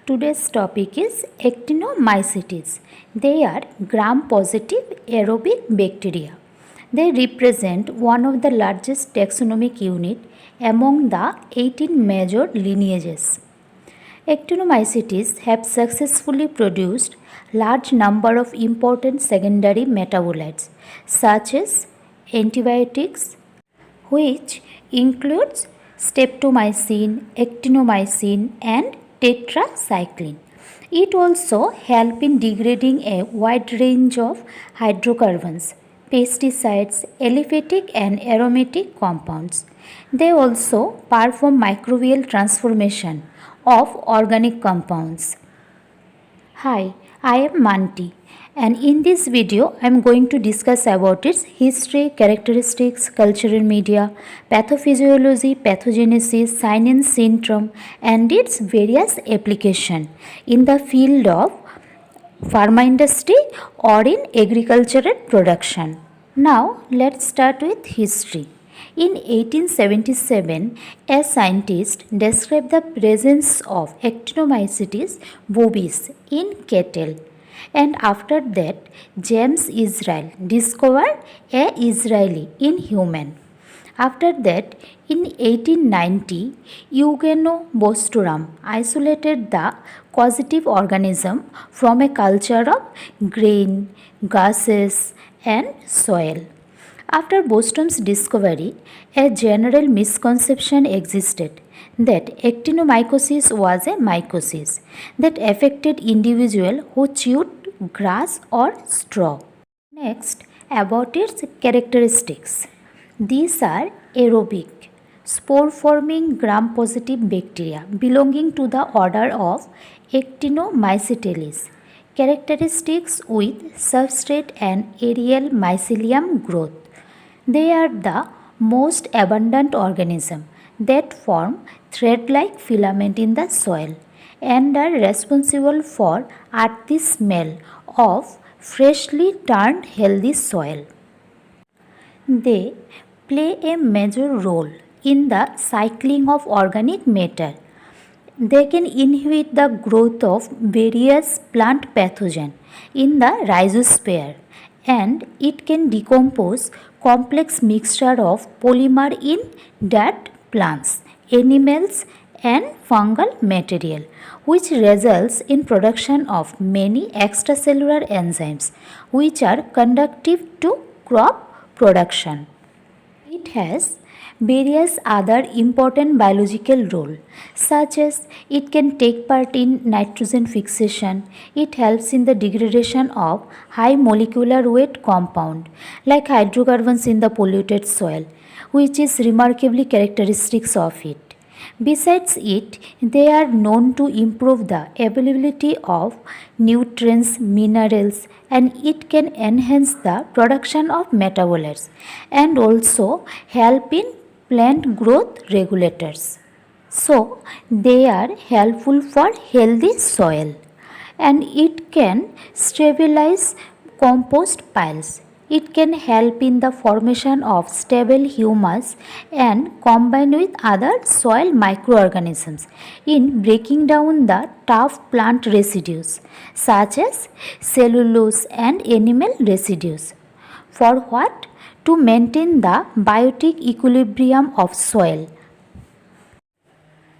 Today's topic is actinomycetes. They are gram-positive aerobic bacteria. They represent one of the largest taxonomic unit among the 18 major lineages. Actinomycetes have successfully produced large number of important secondary metabolites such as antibiotics, which includes streptomycin, actinomycin and tetracycline. It also helps in degrading a wide range of hydrocarbons, pesticides, aliphatic and aromatic compounds. They also perform microbial transformation of organic compounds. Hi, I am Manti, and in this video I am going to discuss about its history, characteristics, cultural media, pathophysiology, pathogenesis, sign and syndrome and its various application in the field of pharma industry or in agricultural production. Now let's start with history. In 1877, a scientist described the presence of Actinomycetes bovis in cattle, and after that, James Israel discovered a Israeli in human. After that, in 1890, Eugenio Bostorum isolated the causative organism from a culture of grain, gases, and soil. After Bostrom's discovery, a general misconception existed that actinomycosis was a mycosis that affected individuals who chewed grass or straw. Next, about its characteristics. These are aerobic, spore-forming gram-positive bacteria belonging to the order of Actinomycetes. Characteristics with substrate and aerial mycelium growth. They are the most abundant organism that form thread-like filament in the soil and are responsible for earthy smell of freshly turned healthy soil. They play a major role in the cycling of organic matter. They can inhibit the growth of various plant pathogens in the rhizosphere, and it can decompose complex mixture of polymer in dead plants, animals and fungal material, which results in production of many extracellular enzymes which are conducive to crop production. It has various other important biological roles, such as it can take part in nitrogen fixation. It helps in the degradation of high molecular weight compound like hydrocarbons in the polluted soil, which is remarkably characteristics of it. Besides it, they are known to improve the availability of nutrients, minerals, and it can enhance the production of metabolites and also help in plant growth regulators. So, they are helpful for healthy soil and it can stabilize compost piles. It can help in the formation of stable humus and combine with other soil microorganisms in breaking down the tough plant residues such as cellulose and animal residues. For what? To maintain the biotic equilibrium of soil.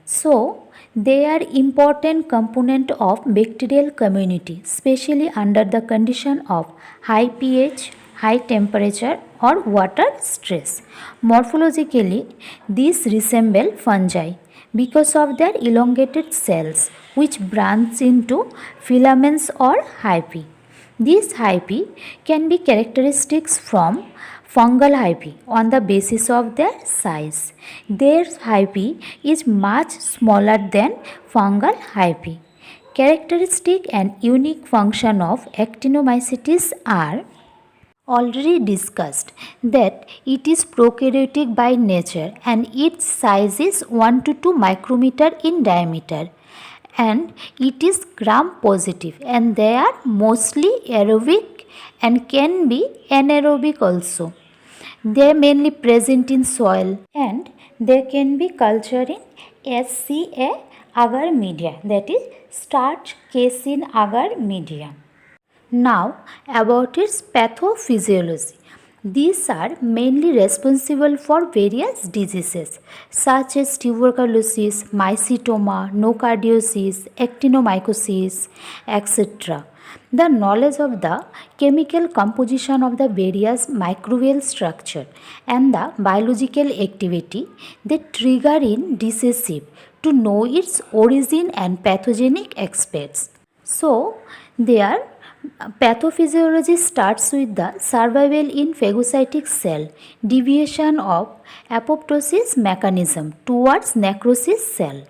So, they are important component of bacterial community, especially under the condition of high pH, high temperature or water stress. Morphologically, these resemble fungi because of their elongated cells which branch into filaments or hyphae. These hyphae can be characteristics from fungal hyphae on the basis of their size. Their hyphae is much smaller than fungal hyphae. Characteristic and unique function of Actinomycetes are already discussed that it is prokaryotic by nature and its size is 1 to 2 micrometer in diameter, and it is gram positive and they are mostly aerobic and can be anaerobic also. They are mainly present in soil and they can be cultured in SCA agar media, that is starch casein agar media. Now about its pathophysiology. These are mainly responsible for various diseases such as tuberculosis, mycetoma, nocardiosis, actinomycosis, etc. The knowledge of the chemical composition of the various microbial structure and the biological activity they trigger in decisive to know its origin and pathogenic aspects. So, their pathophysiology starts with the survival in phagocytic cell, deviation of apoptosis mechanism towards necrosis cell,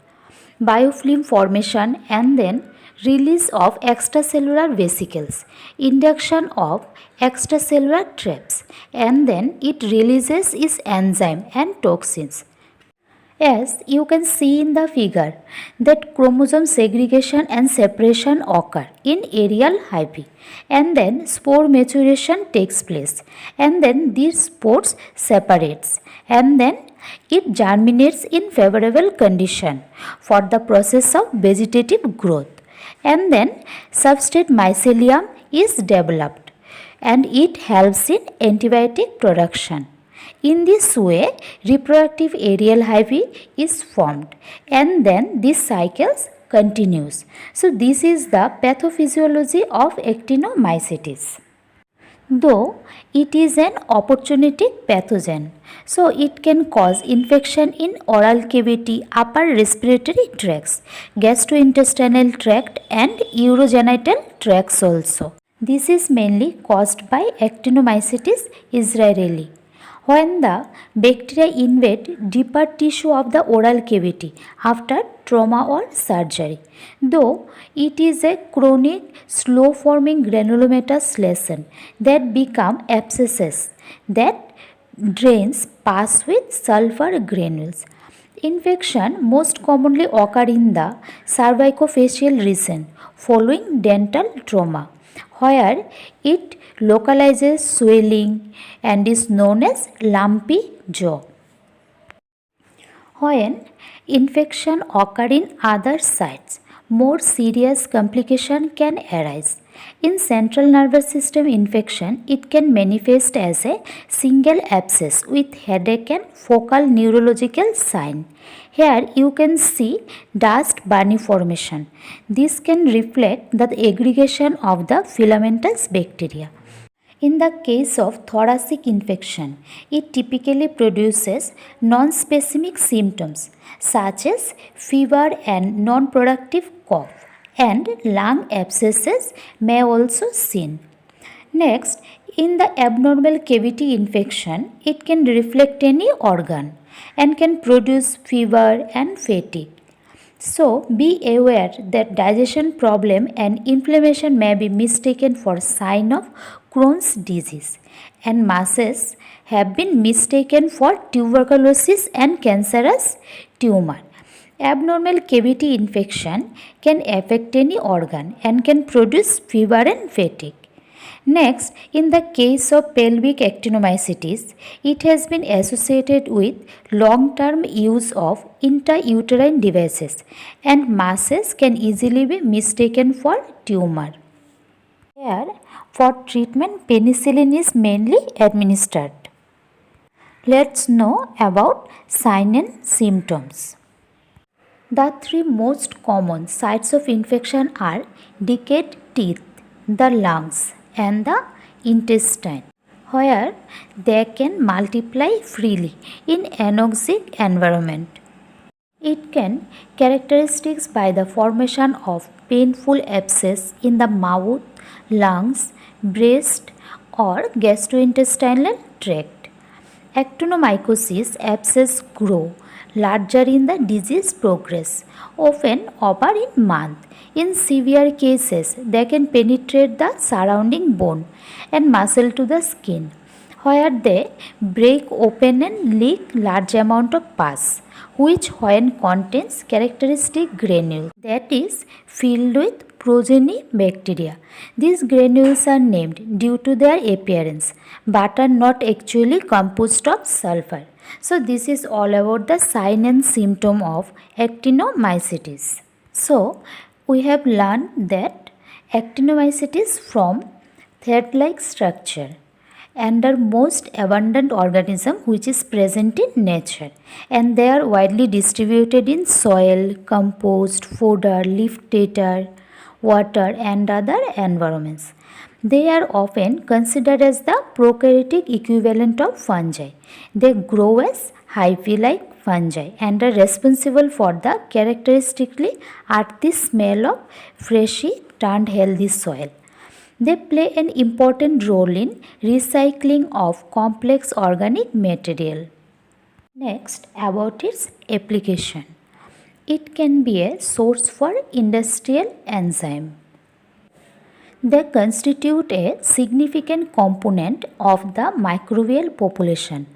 biofilm formation and then release of extracellular vesicles, induction of extracellular traps, and then it releases its enzyme and toxins. As you can see in the figure that chromosome segregation and separation occur in aerial hyphae and then spore maturation takes place and then these spores separates and then it germinates in favorable condition for the process of vegetative growth and then substrate mycelium is developed and it helps in antibiotic production. In this way, reproductive aerial hyphae is formed and then this cycles continues. So, this is the pathophysiology of actinomycetes. Though it is an opportunistic pathogen, so it can cause infection in oral cavity, upper respiratory tracts, gastrointestinal tract and urogenital tracts also. This is mainly caused by Actinomycetes israelii. When the bacteria invade deeper tissue of the oral cavity after trauma or surgery, though it is a chronic, slow forming granulomatous lesion that become abscesses that drains pass with sulfur granules. Infection most commonly occur in the cervicofacial region following dental trauma, where it localizes swelling and is known as lumpy jaw. When infection occur in other sites, more serious complication can arise. In central nervous system infection, it can manifest as a single abscess with headache and focal neurological sign. Here you can see dust bunny formation. This can reflect the aggregation of the filamentous bacteria. In the case of thoracic infection, it typically produces non-specific symptoms such as fever and non-productive cough, and lung abscesses may also seen. Next, in the abnormal cavity infection, it can reflect any organ and can produce fever and fatigue. So, be aware that digestion problem and inflammation may be mistaken for sign of Crohn's disease, and masses have been mistaken for tuberculosis and cancerous tumor. Abnormal cavity infection can affect any organ and can produce fever and fatigue. Next, in the case of pelvic actinomycetes, it has been associated with long-term use of intrauterine devices and masses can easily be mistaken for tumor. Here, for treatment, penicillin is mainly administered. Let's know about sign and symptoms. The three most common sites of infection are decayed teeth, the lungs, and the intestine, where they can multiply freely in anoxic environment. It can characteristics by the formation of painful abscess in the mouth, lungs, breast, or gastrointestinal tract. Actinomycosis abscess grow larger in the disease progress, often over in month. In severe cases, they can penetrate the surrounding bone and muscle to the skin, where they break open and leak large amount of pus, which when contains characteristic granules that is filled with progeny bacteria. These granules are named due to their appearance but are not actually composed of sulfur. So this is all about the sign and symptom of actinomycetes. So, we have learned that actinomycetes form thread-like structure and are most abundant organism which is present in nature, and they are widely distributed in soil, compost, fodder, leaf litter, water and other environments. They are often considered as the prokaryotic equivalent of fungi. They grow as hyphae like fungi and are responsible for the characteristically earthy smell of freshly turned healthy soil. They play an important role in recycling of complex organic material. Next, about its application. It can be a source for industrial enzyme. They constitute a significant component of the microbial population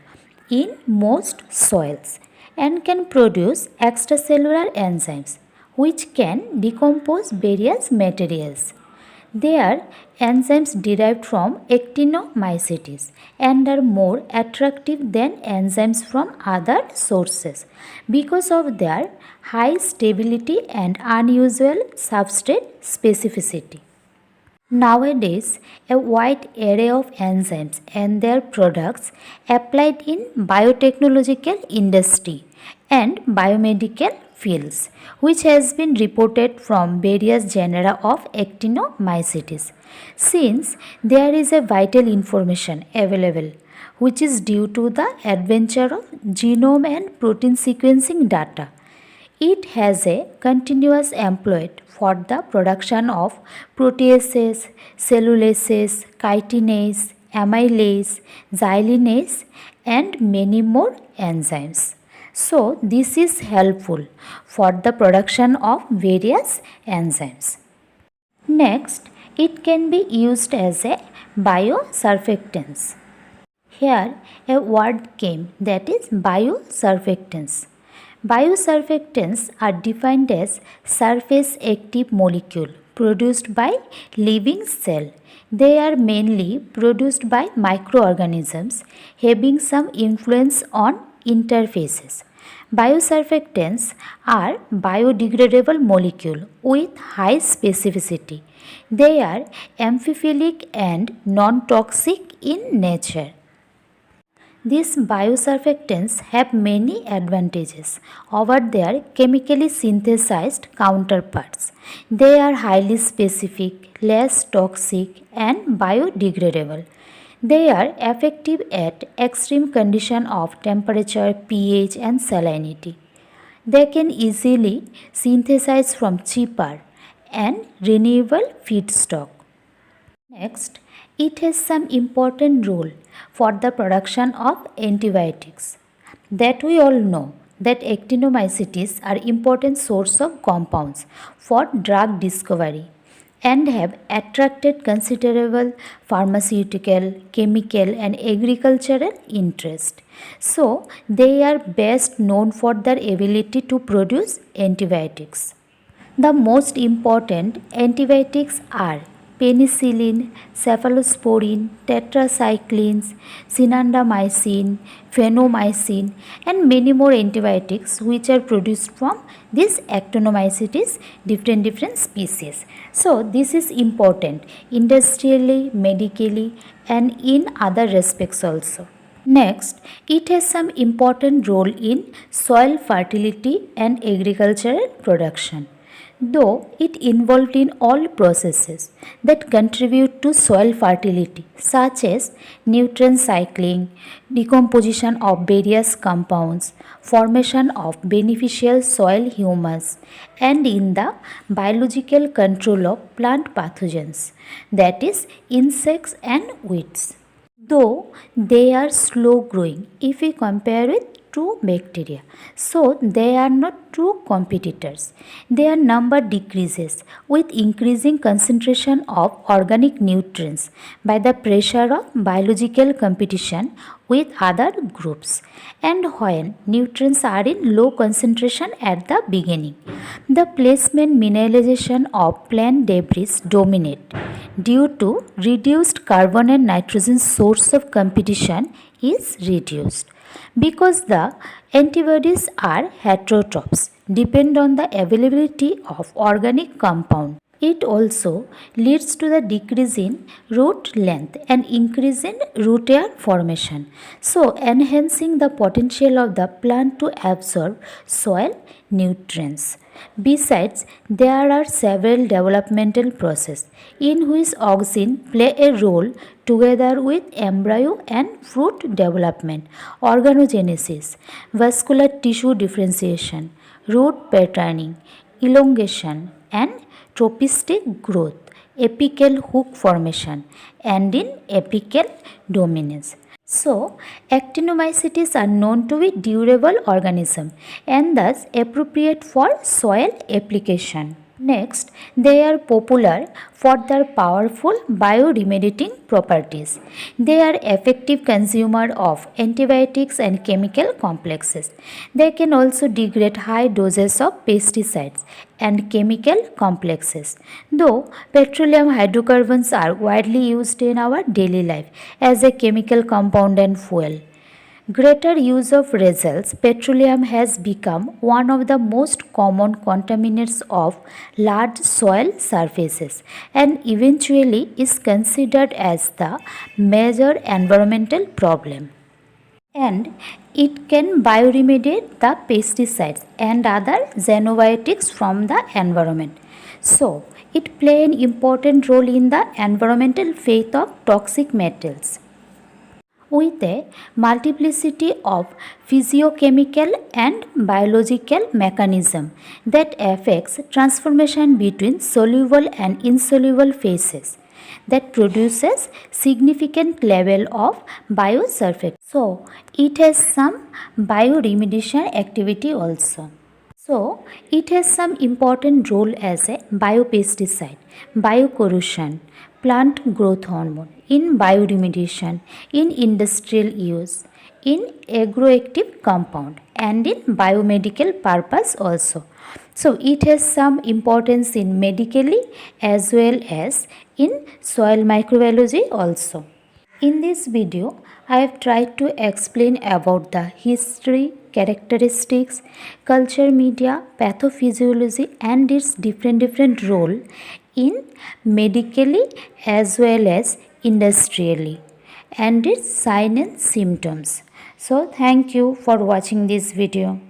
in most soils and can produce extracellular enzymes which can decompose various materials. They are enzymes derived from actinomycetes and are more attractive than enzymes from other sources because of their high stability and unusual substrate specificity. Nowadays, a wide array of enzymes and their products applied in biotechnological industry and biomedical fields, which has been reported from various genera of actinomycetes. Since there is a vital information available, which is due to the adventure of genome and protein sequencing data, it has a continuous employed for the production of proteases, cellulases, chitinase, amylase, xylinase, and many more enzymes. So, this is helpful for the production of various enzymes. Next, it can be used as a biosurfactants. Here, a word came, that is biosurfactants. Biosurfactants are defined as surface active molecule produced by living cell. They are mainly produced by microorganisms having some influence on interfaces. Biosurfactants are biodegradable molecule with high specificity. They are amphiphilic and non-toxic in nature. These biosurfactants have many advantages over their chemically synthesized counterparts. They are highly specific, less toxic, and biodegradable. They are effective at extreme condition of temperature, pH, and salinity. They can easily synthesize from cheaper and renewable feedstock. Next, it has some important role for the production of antibiotics. That we all know that actinomycetes are important source of compounds for drug discovery and have attracted considerable pharmaceutical, chemical and agricultural interest. So, they are best known for their ability to produce antibiotics. The most important antibiotics are penicillin, cephalosporin, tetracyclines, cinandamycin, phenomycin, and many more antibiotics which are produced from these actinomycetes different species. So this is important industrially, medically, and in other respects also. Next, it has some important role in soil fertility and agricultural production. Though it involved in all processes that contribute to soil fertility, such as nutrient cycling, decomposition of various compounds, formation of beneficial soil humus, and in the biological control of plant pathogens, that is, insects and weeds. Though they are slow growing if we compare with true bacteria, so they are not true competitors. Their number decreases with increasing concentration of organic nutrients by the pressure of biological competition with other groups, and when nutrients are in low concentration at the beginning, the placement mineralization of plant debris dominate due to reduced carbon and nitrogen source of competition is reduced. Because the Antibodies are heterotrophs, depend on the availability of organic compound. It also leads to the decrease in root length and increase in root hair formation, so enhancing the potential of the plant to absorb soil nutrients. Besides, there are several developmental processes in which auxin play a role together with embryo and fruit development, organogenesis, vascular tissue differentiation, root patterning, elongation, and tropistic growth, apical hook formation, and in apical dominance. So, actinomycetes are known to be durable organisms and thus appropriate for soil application. Next, they are popular for their powerful bioremediating properties. They are effective consumer of antibiotics and chemical complexes. They can also degrade high doses of pesticides and chemical complexes. Though petroleum hydrocarbons are widely used in our daily life as a chemical compound and fuel, greater use of results, petroleum has become one of the most common contaminants of large soil surfaces and eventually is considered as the major environmental problem. And it can bioremediate the pesticides and other xenobiotics from the environment. So, it play an important role in the environmental fate of toxic metals with a multiplicity of physiochemical and biological mechanism that affects transformation between soluble and insoluble phases that produces significant level of biosurfactant. So it has some bioremediation activity also. So, it has some important role as a biopesticide, biocorrosion, plant growth hormone, in bioremediation, in industrial use, in agroactive compound, and in biomedical purpose also. So, it has some importance in medically as well as in soil microbiology also. In this video, I have tried to explain about the history, characteristics, culture media, pathophysiology and its different role in medically as well as industrially and its sign and symptoms. So thank you for watching this video.